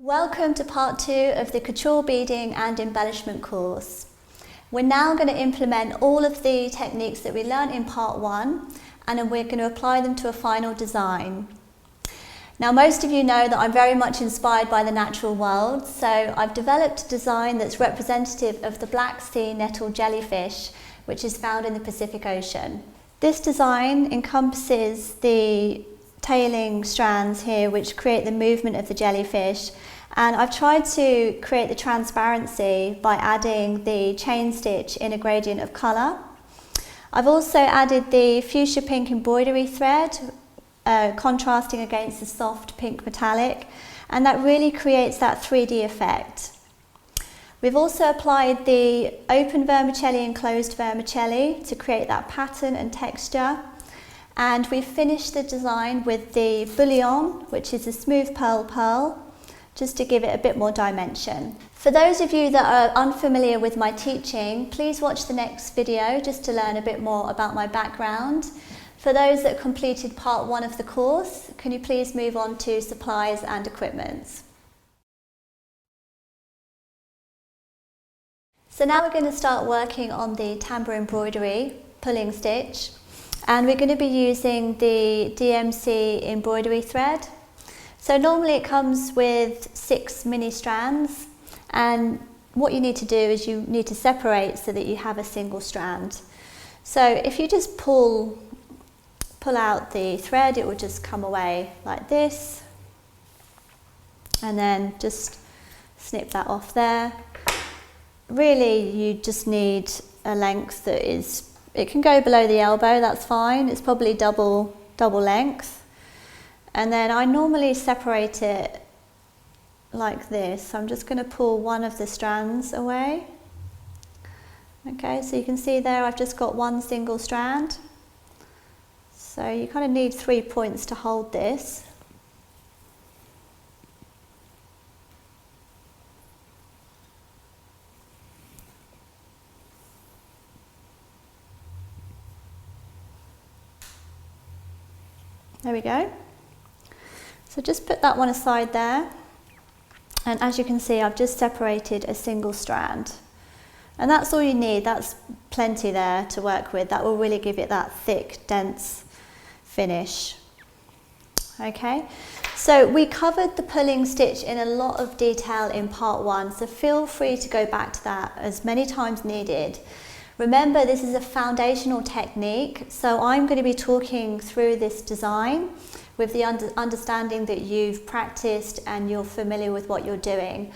Welcome to part 2 of the Couture Beading and Embellishment course. We're now going to implement all of the techniques that we learned in part 1 and then we're going to apply them to a final design. Now most of you know that I'm very much inspired by the natural world, so I've developed a design that's representative of the Black Sea nettle jellyfish which is found in the Pacific Ocean. This design encompasses the tailing strands here which create the movement of the jellyfish, and I've tried to create the transparency by adding the chain stitch in a gradient of colour. I've also added the fuchsia pink embroidery thread contrasting against the soft pink metallic, and that really creates that 3D effect. We've also applied the open vermicelli and closed vermicelli to create that pattern and texture. And we've finished the design with the bullion, which is a smooth pearl, just to give it a bit more dimension. For those of you that are unfamiliar with my teaching, please watch the next video just to learn a bit more about my background. For those that completed part 1 of the course, can you please move on to supplies and equipment? So now we're going to start working on the Tambour embroidery pulling stitch. And we're going to be using the DMC embroidery thread. So normally it comes with 6 mini strands, and what you need to do is you need to separate so that you have a single strand. So if you just pull out the thread, it will just come away like this, and then just snip that off there. Really you just need a length that is, it can go below the elbow, that's fine. It's probably double length. And then I normally separate it like this. So I'm just going to pull one of the strands away. Okay, so you can see there I've just got one single strand. So you kind of need 3 points to hold this. There we go. So just put that one aside there, and as you can see I've just separated a single strand, and that's all you need. That's plenty there to work with. That will really give it that thick, dense finish. Okay, so we covered the pulling stitch in a lot of detail in part 1, so feel free to go back to that as many times needed. Remember, this is a foundational technique, so I'm going to be talking through this design with the understanding that you've practiced and you're familiar with what you're doing.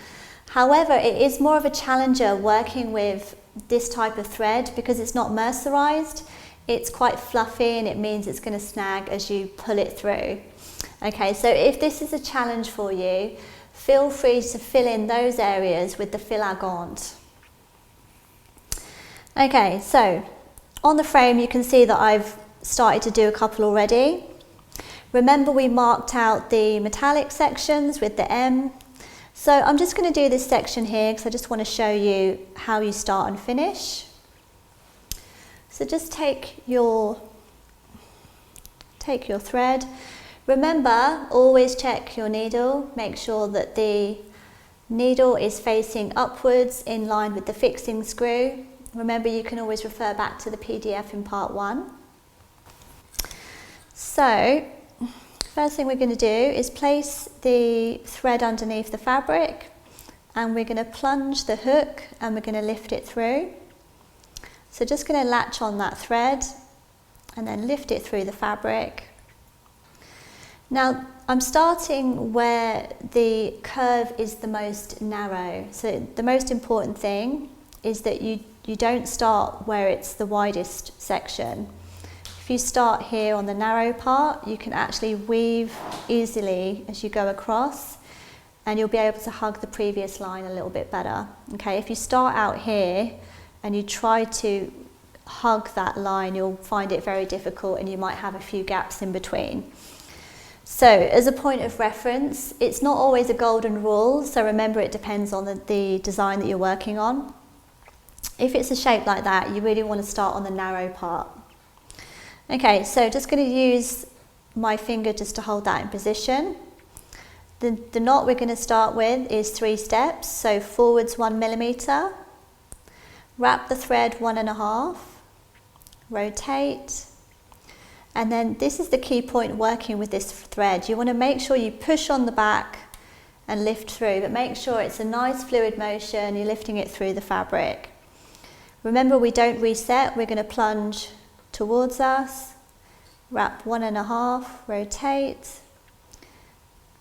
However, it is more of a challenger working with this type of thread because it's not mercerized. It's quite fluffy and it means it's going to snag as you pull it through. Okay, so if this is a challenge for you, feel free to fill in those areas with the fil à gante. Okay, so on the frame you can see that I've started to do a couple already. Remember we marked out the metallic sections with the M. So I'm just going to do this section here because I just want to show you how you start and finish. So just take your thread. Remember, always check your needle. Make sure that the needle is facing upwards in line with the fixing screw. Remember, you can always refer back to the PDF in part 1. So, first thing we're going to do is place the thread underneath the fabric, and we're going to plunge the hook and we're going to lift it through. So just going to latch on that thread and then lift it through the fabric. Now, I'm starting where the curve is the most narrow. So the most important thing is that you don't start where it's the widest section. If you start here on the narrow part, you can actually weave easily as you go across, and you'll be able to hug the previous line a little bit better. Okay, if you start out here and you try to hug that line, you'll find it very difficult and you might have a few gaps in between. So as a point of reference, it's not always a golden rule, so remember it depends on the design that you're working on. If it's a shape like that, you really want to start on the narrow part. Okay, so just going to use my finger just to hold that in position. The knot we're going to start with is 3 steps. So forwards 1 millimeter, wrap the thread 1.5, rotate, and then this is the key point working with this thread. You want to make sure you push on the back and lift through, but make sure it's a nice fluid motion, you're lifting it through the fabric. Remember, we don't reset, we're going to plunge towards us, wrap 1.5, rotate,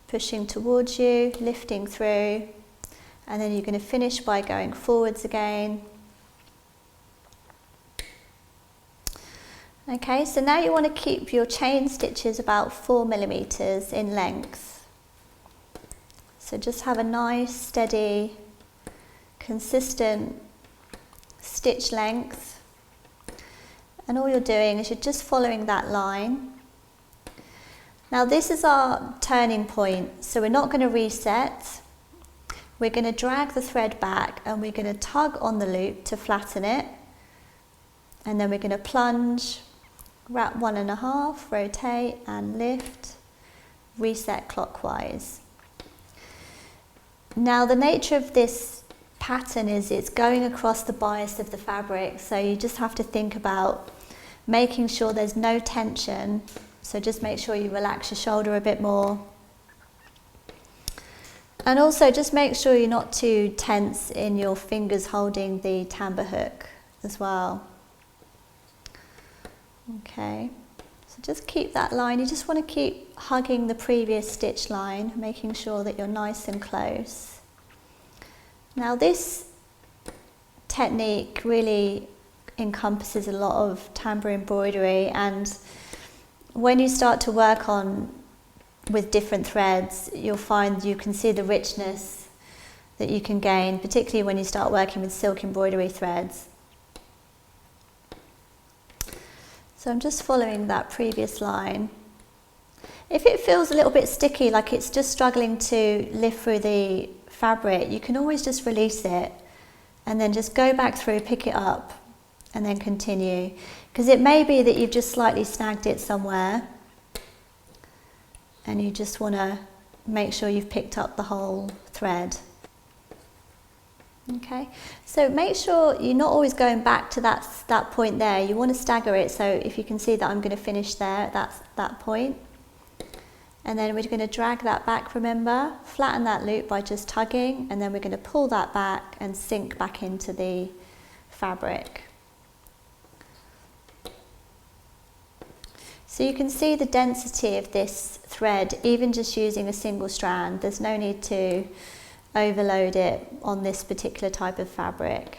pushing towards you, lifting through, and then you're going to finish by going forwards again. Okay, so now you want to keep your chain stitches about 4 millimeters in length. So just have a nice, steady, consistent stitch length. And all you're doing is you're just following that line. Now this is our turning point, so we're not going to reset. We're going to drag the thread back and we're going to tug on the loop to flatten it. And then we're going to plunge, wrap 1.5, rotate and lift, reset clockwise. Now the nature of this pattern is it's going across the bias of the fabric, so you just have to think about making sure there's no tension. So just make sure you relax your shoulder a bit more. And also just make sure you're not too tense in your fingers holding the tambour hook as well. Okay, so just keep that line. You just want to keep hugging the previous stitch line, making sure that you're nice and close. Now this technique really encompasses a lot of tambour embroidery, and when you start to work with different threads, you'll find you can see the richness that you can gain, particularly when you start working with silk embroidery threads. So I'm just following that previous line. If it feels a little bit sticky, like it's just struggling to lift through the fabric, you can always just release it and then just go back through, pick it up and then continue. Because it may be that you've just slightly snagged it somewhere and you just want to make sure you've picked up the whole thread. Okay, so make sure you're not always going back to that point there. You want to stagger it, so if you can see that I'm going to finish there at that point. And then we're going to drag that back, remember, flatten that loop by just tugging, and then we're going to pull that back and sink back into the fabric. So you can see the density of this thread, even just using a single strand. There's no need to overload it on this particular type of fabric.